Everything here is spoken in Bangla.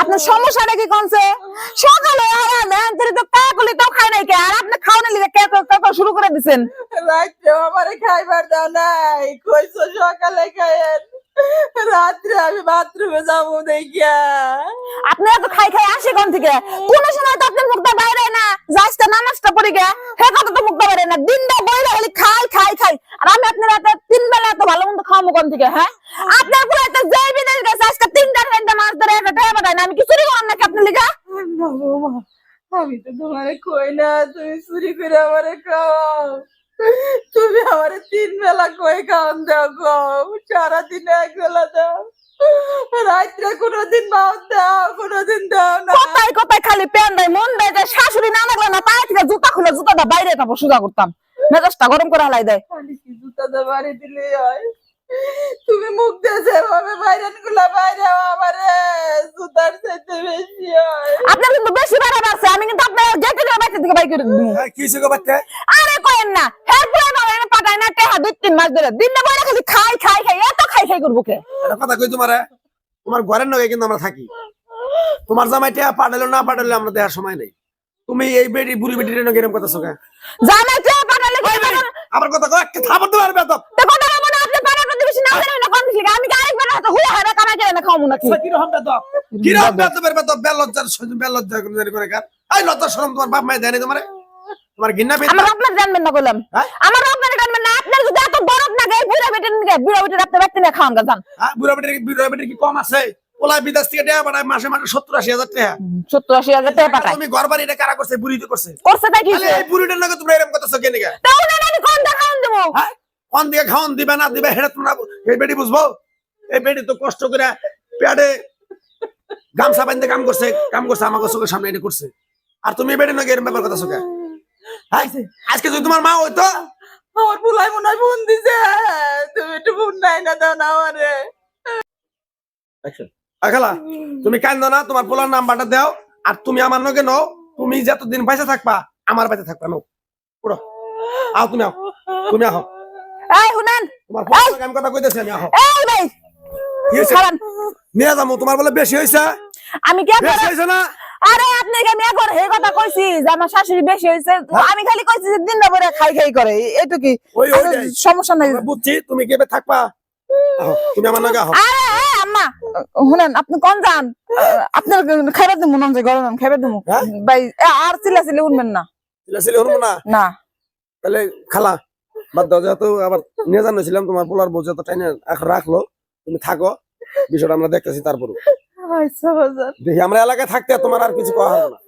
আপনার সমস্যাটা কি কোনছে? সকালে আরাম তো কাকলি তো খায় নাই কে, আর আপনি খাওয়ানোর লিগে কে শুরু করে দিছেন। রাত্রে আমারে খাইবার দাও নাই, কইছো সকালে খাইয়েন, রাত্রে আমি বাথরুমে যাবো দেখিয়া। আপনি এত খাই খাই আসে কোন থেকে? কোন সময় তো আপনার মুখটা বাইরে না, যাইতে নামাজটা পড়ে গে হে কথা তো মুখটা বাইরে না, দিনটা বইরা খালি খাই খাই খাই। আর আমি আপনার রাতে 3 বেলা এত ভালো মন্দ খাওয়াবো কোন থেকে? হ্যাঁ, আপনার পুরো একটা জয় বিদেশ গেছে, আজকে 3টা ঘন্টা মাছ ধরে একটা টাকা পাঠায় না, আমি কি চুরি করলাম নাকি আপনার লিগা? না বৌমা, আমি তো তোমারে কই না তুমি চুরি করে আমারে খাও। তুমি আমারে 3 বেলা কই খাওয়ান দাও গো, সারাদিন 1 বেলা দাও, রাত্রে কোনোদিন ভাত দাও, কোনোদিন দাও না। কোথায় কোথায় খালি প্যান দেয় মন দেয়, যে শাশুড়ি না লাগলে না পায়ে থেকে জুতা খুলে জুতাটা বাইরে তারপর সোজা করতাম, মেজাজটা গরম করে হালাই দেয়। খালি কি জুতাটা বাড়ি দিলে হয়? তুমি মুখ দিয়ে যেভাবে বাইরেন গুলা বাইরে আমারে জুতার চাইতে বেশি হয়। আপনার কিন্তু বেশি বাড়া বাড়ছে, আমি কিন্তু আপনার গেটে দিয়ে বাইরে থেকে বাই করে দিব। কি হইছে গো বাচ্চা? আরে কইেন না, এরপরে বাবা আমি পাঠাই না টেহা 2-3 মাস ধরে দিনে বইরা খালি খাই খাই খাই, এত খাই খাই করবো কে? একটা কথা কই তোমারে, তোমার ঘরের নগে কিন্তু আমরা থাকি। তোমার জামাইটা পাঠালো না পাঠালে আমরা দেওয়ার সময় নেই। তুমি এই বেড়ি বুড়ি বেটির নগে এরকম কথা শোকা। জামাই টেহা পাঠালে কি হবে? আবার কথা কও, একটা থাপড় দেওয়ার বেদব। তো কথা বলবো না, আপনি পাড়ার প্রতিবেশী না জানেন না কোন দিকে, আমি কি আরেকবার হয়তো হুয়া হারা কামাই করে না খাওয়াবো নাকি? কি রকম বেদব? কি রকম বেদবের বেদব? বেলজ্জার সহ্য বেলজ্জা কোন জানি করে কার। এই লজ্জা শরম তোমার বাপ মায়ে দেয়নি তোমারে? তোমার ঘৃণা পেয়ে আমার আপনার জানবেন না বললাম, হ্যাঁ? আমার আপনার জানবেন না, আপনার যদি এত দরদ না গায় বুড়া বেটেন নিয়ে বুড়া বেটেন আপনি ব্যক্তি না খাওয়ান গান। বুড়া বেটির কি কম আছে? ওলাই বিদেশ থেকে টাকা পাঠায় মাসে মাসে 70-80 হাজার টাকা। 70-80 টাকা পাঠায় তুমি ঘর বাড়ি এটা কারা করছে? বুড়ি তো করছে। করছে তাই কি? তাহলে এই বুড়িটার লগে তোমরা এরকম কথা শোকে নিগা? তাহলে আমি কোন দেখাউন দেবো? হ্যাঁ, কোন দিকে খাওন দিবে না দিবে হেডা তোমরা এই বেটি বুঝবো? এই বেটি তো কষ্ট করে পেটে গামছা বাঁধতে কাম করছে আমাকে চোখের সামনে এটা করছে। আর তুমি এই বেটি নাকি এরকম ব্যাপার কথা শোকা? হ্যাঁ, আজকে যদি তোমার মা হইতো, আমার বুলাই মনে হয় ফোন দিছে, তুমি একটু ফোন নাই না দাও না আমারে। খালা তুমি কান্দো না, তোমার পোলার নাম্বারটা দাও। আর তুমি আমার নগে নও, তুমি যতদিন পয়সা থাকবা আমার বাড়িতে থাকবা। নো পুরো আও, তুমি আও, তুমি আও। এই শুনেন, তোমার পোলার লগে আমি কথা কইতেছি, আমি আও। এই ভাই কি হইছে? খারান, নিয়ে যাবো। তোমার বলে বেশি হইছে? আমি কি বেশি হইছে না? আরে আপনি কি আমি এখন এই কথা কইছি যে আমার শাশুড়ি বেশি হইছে? আমি খালি কইছি যে দিনটা ভরে খাই খাই করে, এইটু কি ওইটাই। সমস্যা নাই। আমরা বুঝছি তুমি কেবে থাকবা। আহো, তুমি আমার নাকি আহো। আরে আম্মা শুনেন, আপনি কোন যান? আপনার খাইবার দিমু মন যে গরম খাইবার দিমু হ্যাঁ? ভাই, আর চিল্লা চিল্লি উঠবেন না। ছেলে হরবো না? না তাহলে খালা বাদ দাও, যেহেতু আবার নিয়ে জানিয়েছিলাম তোমার পোলার বউ যত টাইনে রাখলো, তুমি থাকো, বিষয়টা আমরা দেখতেছি। তারপর আচ্ছা বাজার। দেখি আমরা এলাকায় থাকতে তোমার আর কিছু কওয়া হবে না।